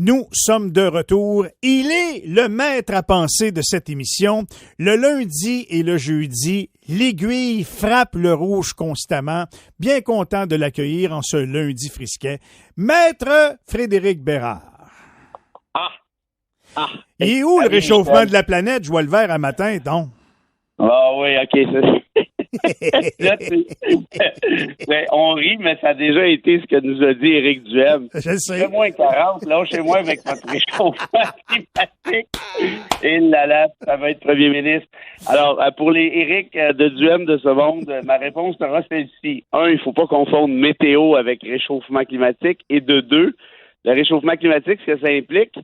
Nous sommes de retour. Il est le maître à penser de cette émission. Le lundi et le jeudi, l'aiguille frappe le rouge constamment. Bien content de l'accueillir en ce lundi frisquet. Maître Frédéric Bérard. Et où le réchauffement de la planète? Je vois le vert à matin, donc. Ah oui, OK. Là, on rit, mais ça a déjà été ce que nous a dit Éric Duhem. Je sais. Chez moins 40, là, chez moi avec votre réchauffement climatique. Et là, ça va être premier ministre. Alors, pour les Éric de Duhem de ce monde, ma réponse sera celle-ci. Un, il ne faut pas confondre météo avec réchauffement climatique. Et de deux, le réchauffement climatique, ce que ça implique,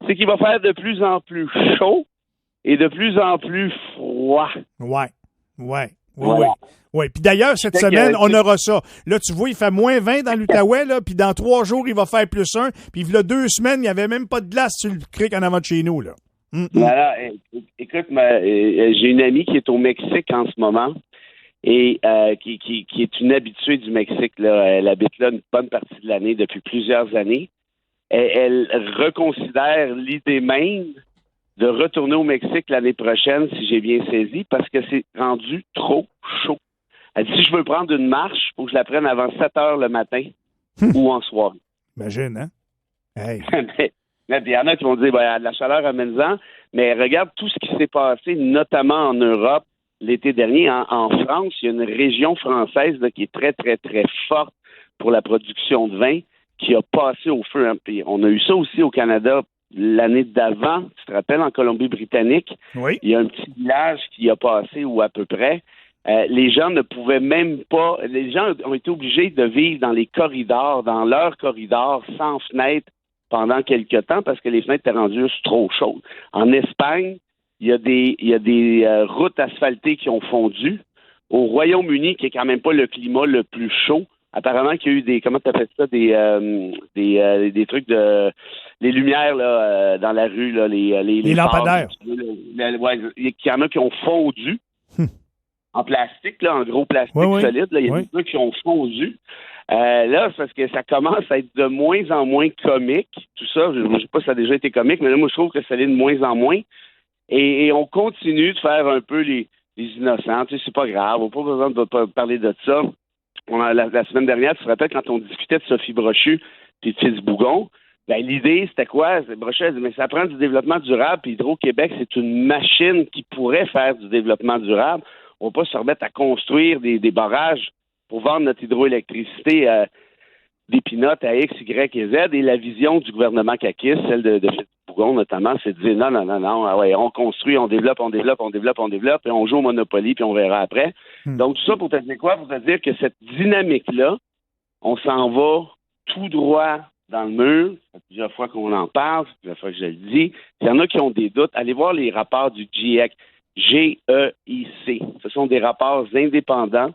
c'est qu'il va faire de plus en plus chaud et de plus en plus froid. Ouais. Oui. Puis d'ailleurs, cette semaine, on aura ça. Là, tu vois, il fait moins 20 dans l'Outaouais, là, puis dans 3 jours, il va faire plus 1. Puis il y a 2 semaines, il n'y avait même pas de glace sur le cric en avant de chez nous, là. Voilà. Écoute, j'ai une amie qui est au Mexique en ce moment et qui est une habituée du Mexique, là. Elle habite là une bonne partie de l'année depuis plusieurs années. Elle reconsidère l'idée même de retourner au Mexique l'année prochaine, si j'ai bien saisi, parce que c'est rendu trop chaud. Elle dit, si je veux prendre une marche, il faut que je la prenne avant 7 heures le matin ou en soirée. Imagine, hein? Hey. Mais il y en a qui vont dire, ben, la chaleur amène-en, mais regarde tout ce qui s'est passé, notamment en Europe l'été dernier. En France, il y a une région française là, qui est très, très, très forte pour la production de vin, qui a passé au feu. Hein. Puis on a eu ça aussi au Canada l'année d'avant, tu te rappelles, en Colombie-Britannique, oui. Il y a un petit village qui a passé, ou à peu près. Les gens ne pouvaient même pas... Les gens ont été obligés de vivre dans les corridors, dans leurs corridors, sans fenêtre, pendant quelques temps, parce que les fenêtres étaient rendues trop chaudes. En Espagne, il y a des routes asphaltées qui ont fondu. Au Royaume-Uni, qui est quand même pas le climat le plus chaud, apparemment qu'il y a eu des... Comment tu appelles ça? Des trucs de... Les lumières là, dans la rue, là, les lampadaires. Il y en a qui ont fondu en plastique, là, en gros plastique solide. Là, il y a des trucs qui ont fondu. Là, c'est parce que ça commence à être de moins en moins comique. Tout ça, je ne sais pas si ça a déjà été comique, mais là, moi, je trouve que ça l'est de moins en moins. Et on continue de faire un peu les innocents. Tu sais, c'est pas grave, on n'a pas besoin de parler de ça. La semaine dernière, tu te rappelles, quand on discutait de Sophie Brochu et de Fitz Bougon, ben, l'idée, c'était quoi? Brochu, elle dit, mais ça prend du développement durable, puis Hydro-Québec, c'est une machine qui pourrait faire du développement durable. On va pas se remettre à construire des barrages pour vendre notre hydroélectricité des pinottes à X, Y et Z. Et la vision du gouvernement caquiste, celle de Fitz Bougon notamment, c'est de dire non, on construit, on développe, et on joue au Monopoly, puis on verra après. Donc, tout ça pour te dire quoi? Pour te dire que cette dynamique-là, on s'en va tout droit dans le mur. Ça fait plusieurs fois qu'on en parle, c'est plusieurs fois que je le dis. Il y en a qui ont des doutes. Allez voir les rapports du GIEC. G-E-I-C. Ce sont des rapports indépendants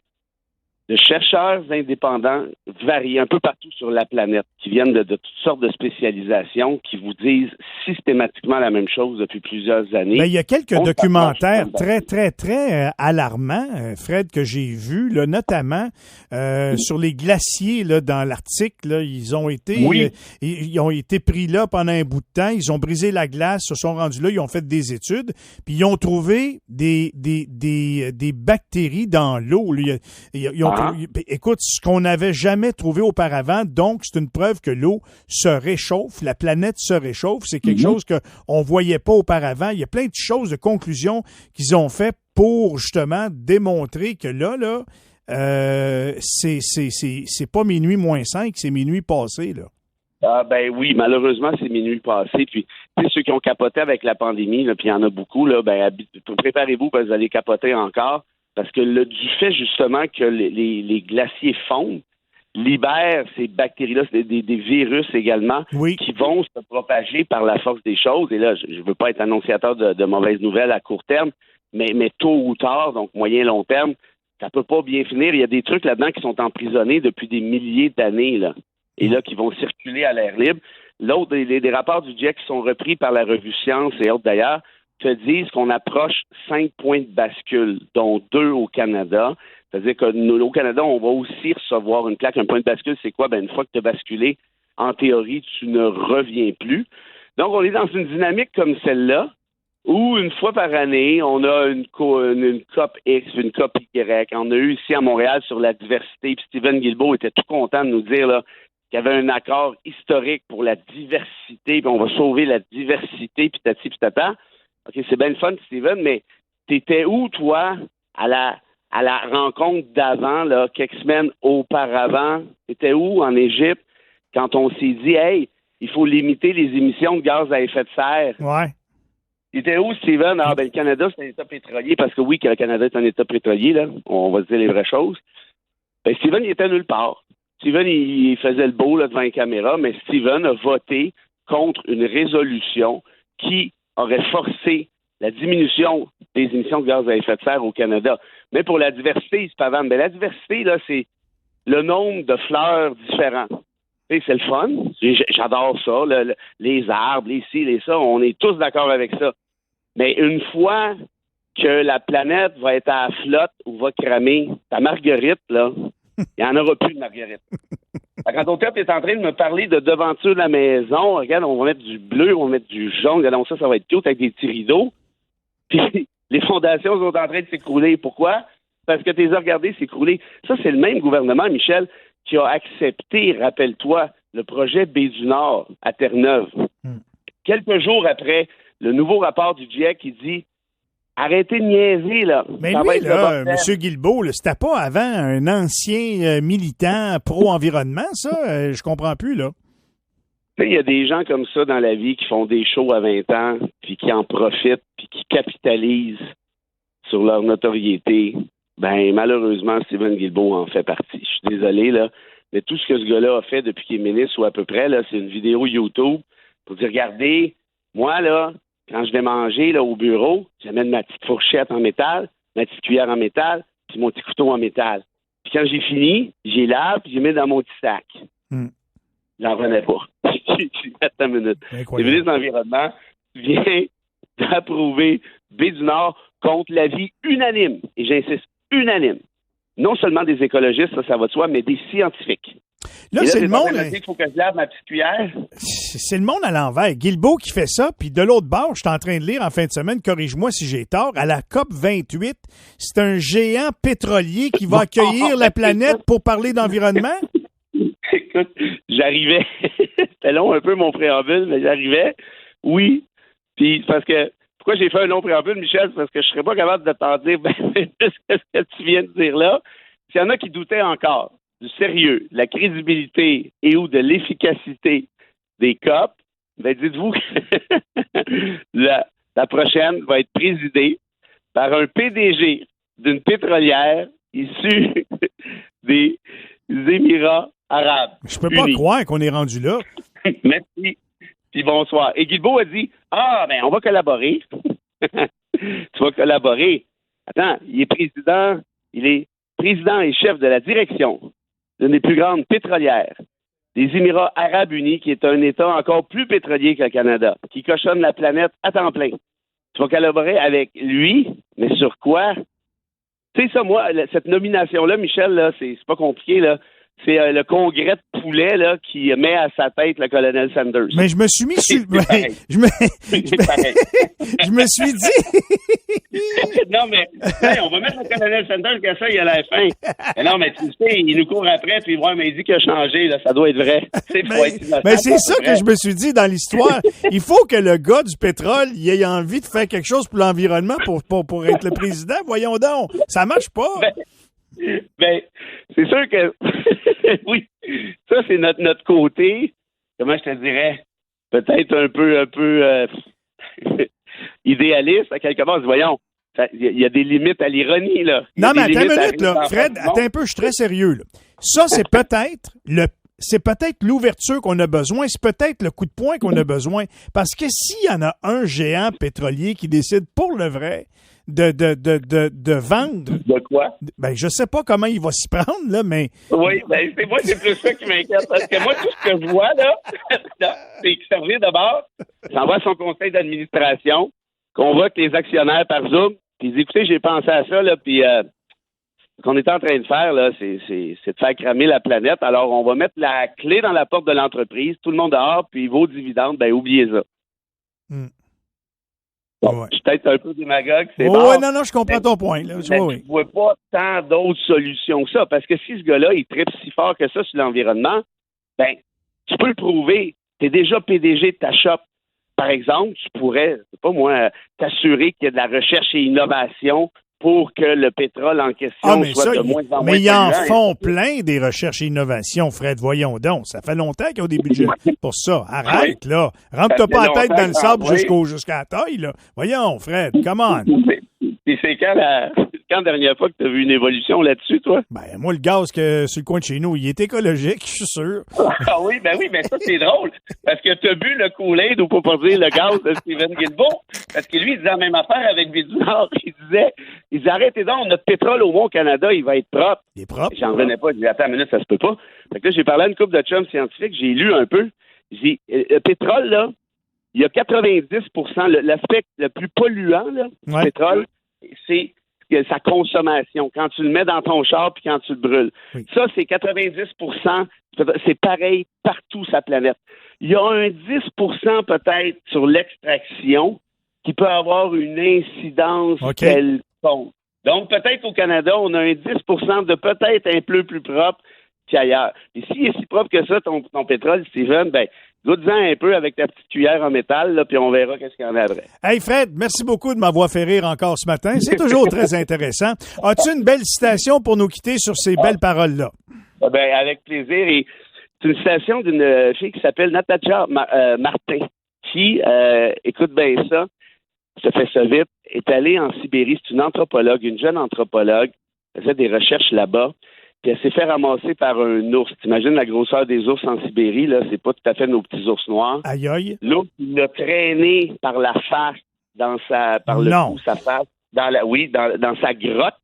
de chercheurs indépendants variés un peu partout sur la planète, qui viennent de toutes sortes de spécialisations, qui vous disent systématiquement la même chose depuis plusieurs années. Mais il y a quelques documentaires très, très, très alarmants, Fred, que j'ai vus, là, notamment sur les glaciers là, dans l'Arctique. Là, ils ont été pris là pendant un bout de temps. Ils ont brisé la glace, se sont rendus là, ils ont fait des études, puis ils ont trouvé des bactéries dans l'eau. Écoute, ce qu'on n'avait jamais trouvé auparavant, donc c'est une preuve que l'eau se réchauffe, la planète se réchauffe. C'est quelque chose qu'on ne voyait pas auparavant. Il y a plein de choses, de conclusions qu'ils ont fait pour justement démontrer que là, c'est pas minuit moins 5, c'est minuit passé, là. Ah ben oui, malheureusement, c'est minuit passé. Puis ceux qui ont capoté avec la pandémie, là, puis il y en a beaucoup, là, ben préparez-vous parce que vous allez capoter encore. Parce que du fait justement que les glaciers fondent, libèrent ces bactéries-là, c'est des virus également, qui vont se propager par la force des choses. Et là, je ne veux pas être annonciateur de mauvaises nouvelles à court terme, mais tôt ou tard, donc moyen-long terme, ça peut pas bien finir. Il y a des trucs là-dedans qui sont emprisonnés depuis des milliers d'années, là, et là, qui vont circuler à l'air libre. L'autre, des rapports du GIEC qui sont repris par la revue Science et autres d'ailleurs, te disent qu'on approche 5 points de bascule, dont 2 au Canada. C'est-à-dire que nous, au Canada, on va aussi recevoir une claque. Un point de bascule, c'est quoi? Ben, une fois que tu as basculé en théorie, tu ne reviens plus. Donc, on est dans une dynamique comme celle-là, où une fois par année, on a une COP X, une COP Y. On a eu ici à Montréal sur la diversité, puis Stephen Guilbeault était tout content de nous dire là, qu'il y avait un accord historique pour la diversité, puis on va sauver la diversité, puis tati, puis tata. OK, c'est bien le fun, Stephen, mais t'étais où, toi, à la rencontre d'avant, là, quelques semaines auparavant? T'étais où, en Égypte, quand on s'est dit, hey, il faut limiter les émissions de gaz à effet de serre? Ouais. T'étais où, Steven? Ah, ben, le Canada, c'est un État pétrolier, parce que oui, que le Canada est un État pétrolier, là. On va se dire les vraies choses. Ben, Steven, il était nulle part. Steven, il faisait le beau, là, devant les caméras, mais Steven a voté contre une résolution qui aurait forcé la diminution des émissions de gaz à effet de serre au Canada. Mais pour la diversité, il se pavane. Ben, la diversité, là, c'est le nombre de fleurs différents. C'est le fun. J'adore ça. Les arbres, les ci, les ça. On est tous d'accord avec ça. Mais une fois que la planète va être à la flotte ou va cramer, ta marguerite, là, il n'y en aura plus de marguerite. Quand ton père est en train de me parler de devanture de la maison, regarde, on va mettre du bleu, on va mettre du jaune, regardons ça va être cute avec des petits rideaux. Puis les fondations sont en train de s'écrouler. Pourquoi? Parce que tu les as regardées s'écrouler. Ça, c'est le même gouvernement, Michel, qui a accepté, rappelle-toi, le projet Baie du Nord à Terre-Neuve. Quelques jours après, le nouveau rapport du GIEC qui dit « Arrêtez de niaiser, là. » Mais lui, là, M. Guilbeault, là, c'était pas avant un ancien militant pro-environnement, ça? Je comprends plus, là. Tu sais, il y a des gens comme ça dans la vie qui font des shows à 20 ans, puis qui en profitent, puis qui capitalisent sur leur notoriété. Ben, malheureusement, Stephen Guilbeault en fait partie. Je suis désolé, là, mais tout ce que ce gars-là a fait depuis qu'il est ministre ou à peu près, là, c'est une vidéo YouTube pour dire, regardez, moi, là, quand je vais manger là, au bureau, j'amène ma petite fourchette en métal, ma petite cuillère en métal, puis mon petit couteau en métal. Puis quand j'ai fini, j'ai lave, puis j'ai mis dans mon petit sac. J'en revenais pas. Attends une minute. Le ministre de l'Environnement vient d'approuver Baie du Nord contre l'avis unanime, et j'insiste, unanime. Non seulement des écologistes, ça va de soi, mais des scientifiques. Là, c'est le monde. Il faut que je lave ma petite cuillère. C'est le monde à l'envers. Guilbeault qui fait ça, puis de l'autre bord, je suis en train de lire en fin de semaine, corrige-moi si j'ai tort, à la COP 28, c'est un géant pétrolier qui va accueillir la planète pour parler d'environnement? Écoute, j'arrivais. C'était long un peu mon préambule, mais j'arrivais. Oui. Puis parce que pourquoi j'ai fait un long préambule, Michel? Parce que je serais pas capable de t'en dire plus que ce que tu viens de dire là. S'il y en a qui doutaient encore du sérieux, de la crédibilité et ou de l'efficacité des COP, ben dites-vous que la prochaine va être présidée par un PDG d'une pétrolière issue des Émirats arabes. Je peux pas croire qu'on est rendu là. Merci. Puis bonsoir. Et Guilbeault a dit, ben on va collaborer. Tu vas collaborer. Attends, il est président et chef de la direction d'une des plus grandes pétrolières des Émirats arabes unis, qui est un État encore plus pétrolier que le Canada, qui cochonne la planète à temps plein. Tu vas collaborer avec lui, mais sur quoi? Tu sais ça, moi, cette nomination-là, Michel, là, c'est pas compliqué, là. C'est le congrès de poulet là, qui met à sa tête le colonel Sanders. Mais je me suis mis sur... je me suis dit... Non, mais on va mettre le colonel Sanders que ça, il a la fin. Mais non, mais tu sais, il nous court après, puis mais il dit qu'il a changé. Là, ça doit être vrai. Mais c'est ça que je me suis dit dans l'histoire. Il faut que le gars du pétrole il ait envie de faire quelque chose pour l'environnement pour être le président. Voyons donc. Ça marche pas. Ben, c'est sûr que oui, ça c'est notre côté, comment je te dirais, peut-être un peu idéaliste à quelque part. Voyons, il y a des limites à l'ironie, là. Non, mais attends une minute, là. Fred, attends un peu, je suis très sérieux, là. Ça, c'est peut-être l'ouverture qu'on a besoin, c'est peut-être le coup de poing qu'on a besoin. Parce que s'il y en a un géant pétrolier qui décide pour le vrai de vendre. De quoi? Ben, je sais pas comment il va s'y prendre, là, mais. Oui, ben, c'est plus ça qui m'inquiète. Parce que moi, tout ce que je vois, là, c'est qu'il servir d'abord, s'en va à son conseil d'administration, convoque les actionnaires par Zoom, puis il dit, écoutez, j'ai pensé à ça, là, puis Ce qu'on est en train de faire, là, c'est de faire cramer la planète. Alors, on va mettre la clé dans la porte de l'entreprise, tout le monde dehors, puis vos dividendes, ben oubliez ça. Bon, je suis peut-être un peu démagogue, c'est bon. Oui, non, je comprends ton point. Là. Je ne vois pas tant d'autres solutions que ça, parce que si ce gars-là, il tripe si fort que ça sur l'environnement, ben, tu peux le prouver. Tu es déjà PDG de ta shop. Par exemple, tu pourrais, c'est pas moi, t'assurer qu'il y a de la recherche et innovation pour que le pétrole en question soit de moins en moins. Mais ils en font plein des recherches et innovations, Fred. Voyons donc. Ça fait longtemps qu'ils ont des budgets pour ça. Arrête, là. Rentre-toi pas la tête dans le sable jusqu'à la taille, là. Voyons, Fred, come on. Et c'est quand la dernière fois que tu as vu une évolution là-dessus, toi? Ben, moi, le gaz que sur le coin de chez nous, il est écologique, je suis sûr. Ah oui, mais ça, c'est drôle. Parce que tu as bu le Kool-Aid, ou pour dire le gaz de Steven Guilbeault. Parce que lui, il disait la même affaire avec Bédunard. Il disait, arrêtez donc, notre pétrole au Canada, il va être propre. Il est propre. J'en revenais pas. Je disais, attends une minute, ça se peut pas. Fait que là, j'ai parlé à une couple de chums scientifiques, j'ai lu un peu. J'ai dit, le pétrole, là, il y a 90%, l'aspect le plus polluant, là, du pétrole, c'est sa consommation, quand tu le mets dans ton char puis quand tu le brûles. Oui. Ça, c'est 90%, c'est pareil partout sur la planète. Il y a un 10% peut-être sur l'extraction qui peut avoir une incidence quelconque. Donc, peut-être au Canada, on a un 10% de peut-être un peu plus propre qu'ailleurs. Et s'il est si propre que ça, ton pétrole, Steven, ben, goûte-en un peu avec ta petite cuillère en métal, là, puis on verra qu'est-ce qu'il y en a après. Hey Fred, merci beaucoup de m'avoir fait rire encore ce matin. C'est toujours très intéressant. As-tu une belle citation pour nous quitter sur ces belles paroles-là? Ben, avec plaisir. Et c'est une citation d'une fille qui s'appelle Natacha Martin, qui, écoute bien ça, je te fais ça vite, est allée en Sibérie. C'est une anthropologue, une jeune anthropologue. Elle faisait des recherches là-bas. Puis elle s'est fait ramasser par un ours. T'imagines la grosseur des ours en Sibérie, là, c'est pas tout à fait nos petits ours noirs. Aïe aïe. L'ours, il l'a traîné par la face, par le cou, sa face, dans sa grotte.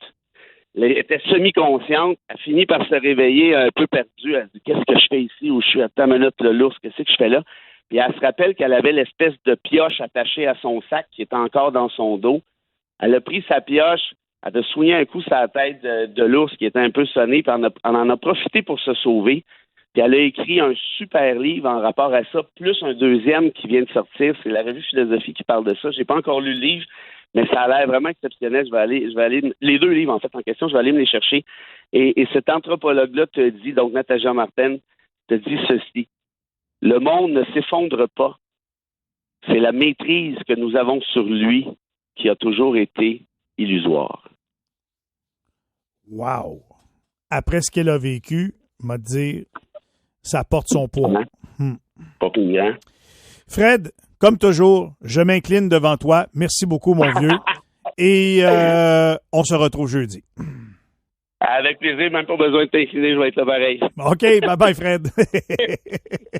Elle était semi-consciente. Elle a fini par se réveiller un peu perdue. Elle dit, qu'est-ce que je fais ici où je suis? Attends une minute, l'ours, qu'est-ce que je fais là? Puis elle se rappelle qu'elle avait l'espèce de pioche attachée à son sac qui était encore dans son dos. Elle a pris sa pioche. Elle a soigné un coup sur la tête de l'ours qui était un peu sonné, puis elle en a profité pour se sauver. Puis elle a écrit un super livre en rapport à ça, plus un deuxième qui vient de sortir. C'est la revue Philosophie qui parle de ça. J'ai pas encore lu le livre, mais ça a l'air vraiment exceptionnel. Je vais aller les deux livres en fait en question, je vais aller me les chercher. Et cet anthropologue-là te dit, donc Natacha Martin, te dit ceci. Le monde ne s'effondre pas. C'est la maîtrise que nous avons sur lui qui a toujours été illusoire. Wow! Après ce qu'elle a vécu, m'a dit, ça porte son poids. Pas tout grand. Fred, comme toujours, je m'incline devant toi. Merci beaucoup, mon vieux. Et on se retrouve jeudi. Avec plaisir, même pas besoin de t'incliner, je vais être là pareil. OK, bye-bye, Fred.